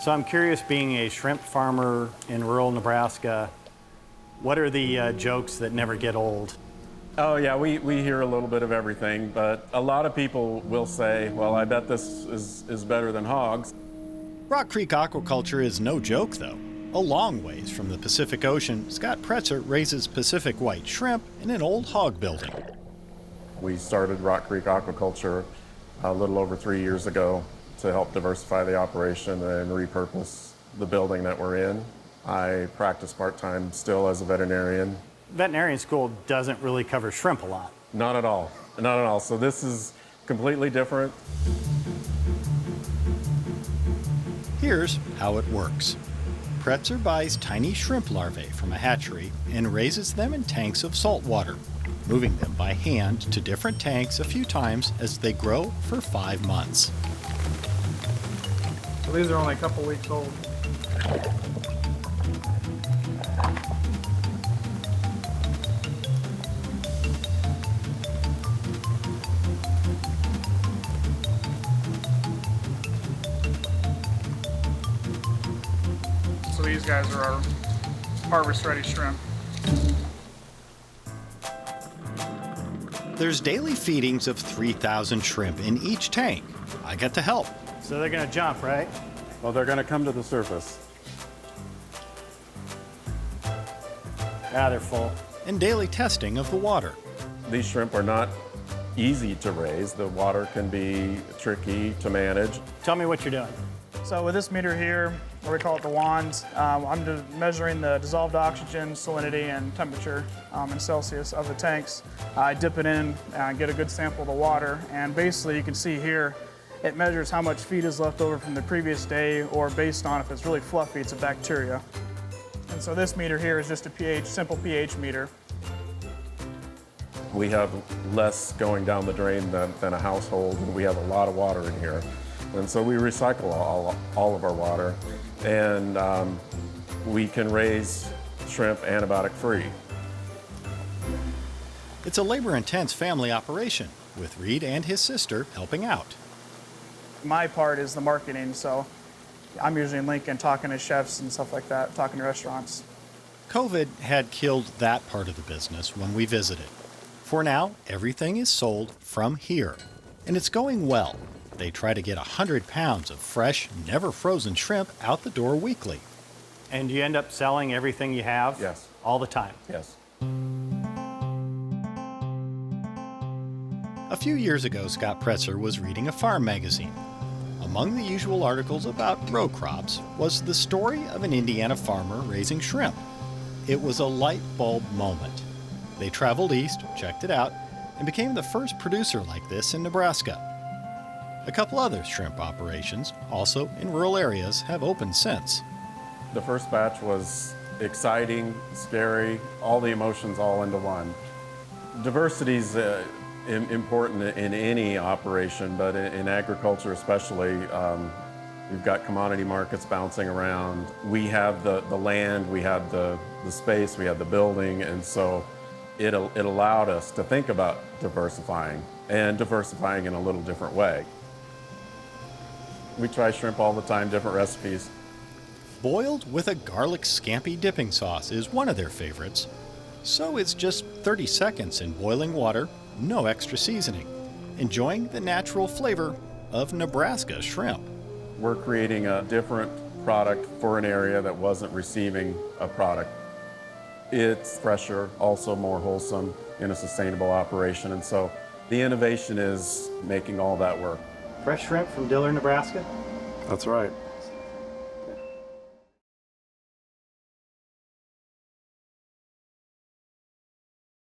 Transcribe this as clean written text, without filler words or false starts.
So I'm curious, being a shrimp farmer in rural Nebraska, what are the jokes that never get old? Oh yeah, we hear a little bit of everything, but a lot of people will say, well, I bet this is better than hogs. Rock Creek aquaculture is no joke, though. A long ways from the Pacific Ocean, Scott Pretzer raises Pacific white shrimp in an old hog building. We started Rock Creek Aquaculture a little over 3 years ago to help diversify the operation and repurpose the building that we're in. I practice part-time still as a veterinarian. Veterinarian school doesn't really cover shrimp a lot. Not at all, not at all. So this is completely different. Here's how it works. Pretzer buys tiny shrimp larvae from a hatchery and raises them in tanks of salt water, moving them by hand to different tanks a few times as they grow for 5 months. So these are only a couple weeks old. So these guys are our harvest-ready shrimp. There's daily feedings of 3,000 shrimp in each tank. I get to help. So they're gonna jump, right? Well, they're going to come to the surface. Yeah, they're full. And daily testing of the water. These shrimp are not easy to raise. The water can be tricky to manage. Tell me what you're doing. So with this meter here, or we call it the wand, I'm measuring the dissolved oxygen, salinity, and temperature in Celsius of the tanks. I dip it in and get a good sample of the water, and basically you can see here, it measures how much feed is left over from the previous day, or based on if it's really fluffy, it's a bacteria. And so this meter here is just a pH, simple pH meter. We have less going down the drain than a household, and we have a lot of water in here. And so we recycle all of our water, and we can raise shrimp antibiotic-free. It's a labor-intense family operation, with Reed and his sister helping out. My part is the marketing, so I'm usually in Lincoln talking to chefs and stuff like that, talking to restaurants. COVID had killed that part of the business when we visited. For now, everything is sold from here, and it's going well. They try to get 100 pounds of fresh, never frozen shrimp out the door weekly. And you end up selling everything you have? Yes. All the time? Yes. A few years ago, Scott Pretzer was reading a farm magazine. Among the usual articles about row crops was the story of an Indiana farmer raising shrimp. It was a light bulb moment. They traveled east, checked it out, and became the first producer like this in Nebraska. A couple other shrimp operations, also in rural areas, have opened since. The first batch was exciting, scary, all the emotions all into one. Diversity's important in any operation, but in agriculture especially. We've got commodity markets bouncing around. We have the land, we had the space, we had the building, and so it allowed us to think about diversifying, and diversifying in a little different way. We try shrimp all the time, different recipes. Boiled with a garlic scampi dipping sauce is one of their favorites. So it's just 30 seconds in boiling water, no extra seasoning, enjoying the natural flavor of Nebraska shrimp. We're creating a different product for an area that wasn't receiving a product. It's fresher, also more wholesome in a sustainable operation, and so the innovation is making all that work. Fresh shrimp from Diller, Nebraska? That's right.